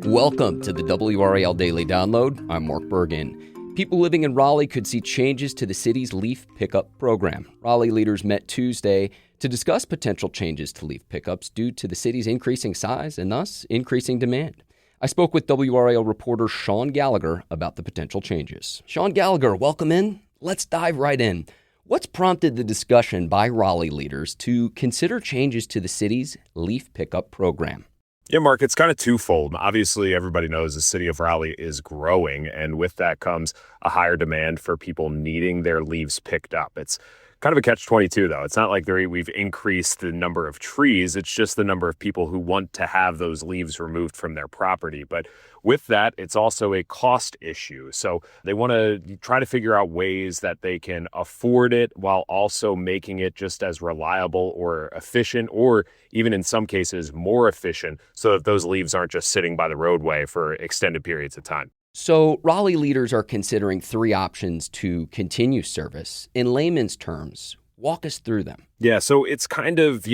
Welcome to the WRAL Daily Download. I'm Mark Bergen. People living in Raleigh could see changes to the city's leaf pickup program. Raleigh leaders met Tuesday to discuss potential changes to leaf pickups due to the city's increasing size and thus increasing demand. I spoke with WRAL reporter Sean Gallagher about the potential changes. Sean Gallagher, welcome in. Let's dive right in. What's prompted the discussion by Raleigh leaders to consider changes to the city's leaf pickup program? Yeah, Mark, it's kind of twofold. Obviously, everybody knows the city of Raleigh is growing, and with that comes a higher demand for people needing their leaves picked up. It's kind of a catch-22, though. It's not like we've increased the number of trees. It's just the number of people who want to have those leaves removed from their property. But with that, it's also a cost issue. So they want to try to figure out ways that they can afford it while also making it just as reliable or efficient, or even in some cases more efficient, so that those leaves aren't just sitting by the roadway for extended periods of time. So Raleigh leaders are considering three options to continue service. In layman's terms, walk us through them. Yeah, so it's kind of,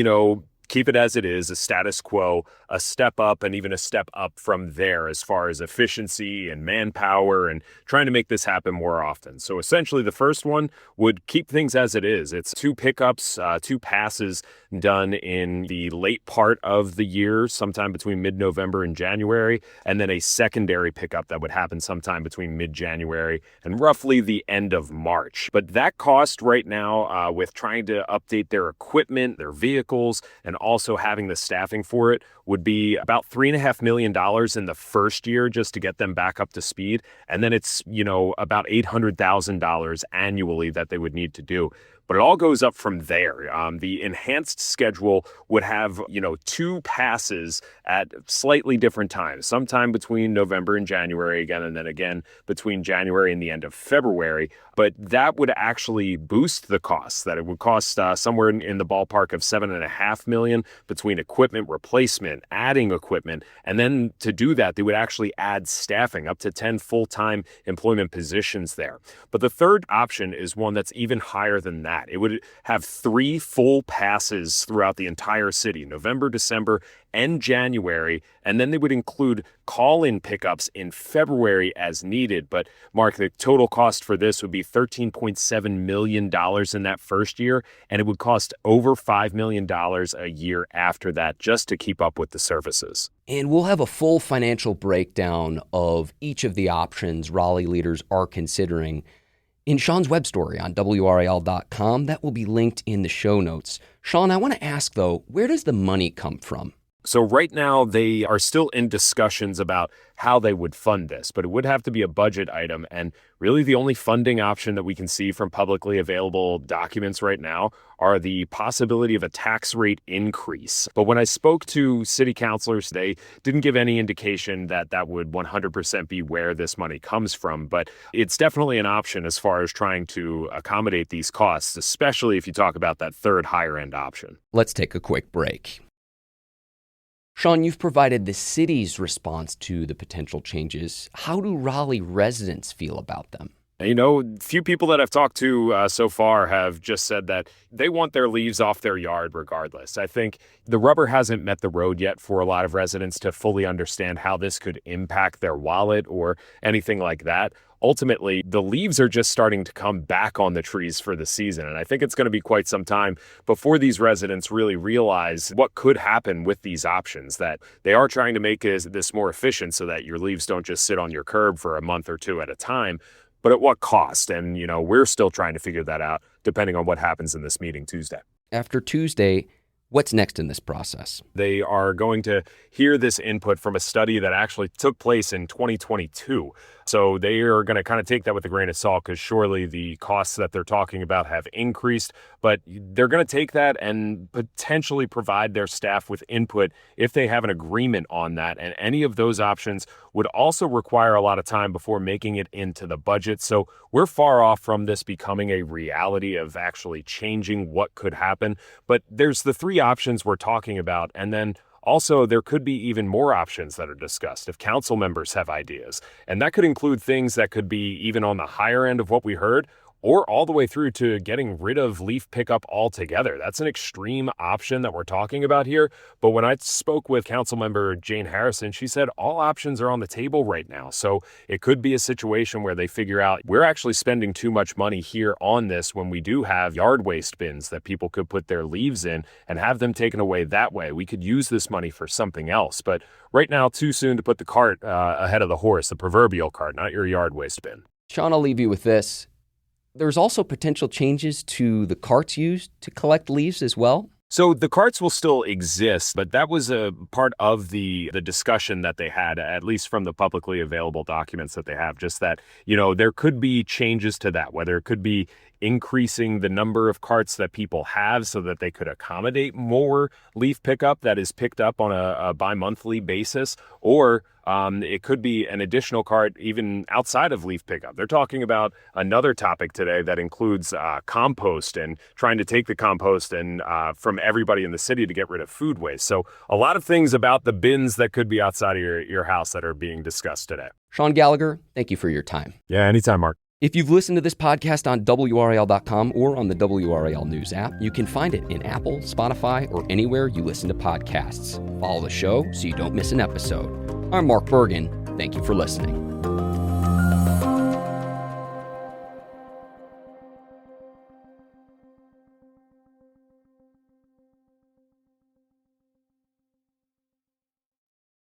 keep it as it is, a status quo, a step up, and even a step up from there as far as efficiency and manpower and trying to make this happen more often. So essentially, the first one would keep things as it is. It's two pickups, two passes done in the late part of the year, sometime between mid-November and January, and then a secondary pickup that would happen sometime between mid-January and roughly the end of March. But that cost right now, with trying to update their equipment, their vehicles, and also having the staffing for it, would be about $3.5 million in the first year just to get them back up to speed. And then it's, about $800,000 annually that they would need to do. But it all goes up from there. The enhanced schedule would have, two passes at slightly different times, sometime between November and January again, and then again between January and the end of February. But that would actually boost the costs, that it would cost somewhere in the ballpark of $7.5 million between equipment replacement, adding equipment. And then to do that, they would actually add staffing, up to 10 full-time employment positions there. But the third option is one that's even higher than that. It would have 3 full passes throughout the entire city, November, December, and January, and then they would include call-in pickups in February as needed. But Mark, the total cost for this would be $13.7 million in that first year, and it would cost over $5 million a year after that just to keep up with the services. And we'll have a full financial breakdown of each of the options Raleigh leaders are considering in Sean's web story on WRAL.com. That will be linked in the show notes. Sean, I want to ask, though, where does the money come from? So right now, they are still in discussions about how they would fund this, but it would have to be a budget item. And really the only funding option that we can see from publicly available documents right now are the possibility of a tax rate increase. But when I spoke to city councilors, they didn't give any indication that that would 100% be where this money comes from. But it's definitely an option as far as trying to accommodate these costs, especially if you talk about that third higher end option. Let's take a quick break. Sean, you've provided the city's response to the potential changes. How do Raleigh residents feel about them? Few people that I've talked to so far have just said that they want their leaves off their yard regardless. I think the rubber hasn't met the road yet for a lot of residents to fully understand how this could impact their wallet or anything like that. Ultimately, the leaves are just starting to come back on the trees for the season. And I think it's going to be quite some time before these residents really realize what could happen with these options, that they are trying to make this more efficient so that your leaves don't just sit on your curb for a month or two at a time. But at what cost? And, we're still trying to figure that out depending on what happens in this meeting Tuesday. After Tuesday, what's next in this process? They are going to hear this input from a study that actually took place in 2022. So they are going to kind of take that with a grain of salt, because surely the costs that they're talking about have increased, but they're going to take that and potentially provide their staff with input if they have an agreement on that. And any of those options would also require a lot of time before making it into the budget. So we're far off from this becoming a reality of actually changing what could happen. But there's the three options we're talking about, and then also, there could be even more options that are discussed if council members have ideas. And that could include things that could be even on the higher end of what we heard, or all the way through to getting rid of leaf pickup altogether. That's an extreme option that we're talking about here. But when I spoke with Councilmember Jane Harrison, she said all options are on the table right now. So it could be a situation where they figure out we're actually spending too much money here on this when we do have yard waste bins that people could put their leaves in and have them taken away that way. We could use this money for something else. But right now, too soon to put the cart ahead of the horse, the proverbial cart, not your yard waste bin. Sean, I'll leave you with this. There's also potential changes to the carts used to collect leaves as well. So the carts will still exist, but that was a part of the discussion that they had, at least from the publicly available documents that they have, just that, there could be changes to that, whether it could be increasing the number of carts that people have so that they could accommodate more leaf pickup that is picked up on a bi-monthly basis, or it could be an additional cart even outside of leaf pickup. They're talking about another topic today that includes compost and trying to take the compost and from everybody in the city to get rid of food waste. So a lot of things about the bins that could be outside of your house that are being discussed today. Sean Gallagher, thank you for your time. Yeah, anytime, Mark. If you've listened to this podcast on WRAL.com or on the WRAL News app, you can find it in Apple, Spotify, or anywhere you listen to podcasts. Follow the show so you don't miss an episode. I'm Mark Bergen. Thank you for listening.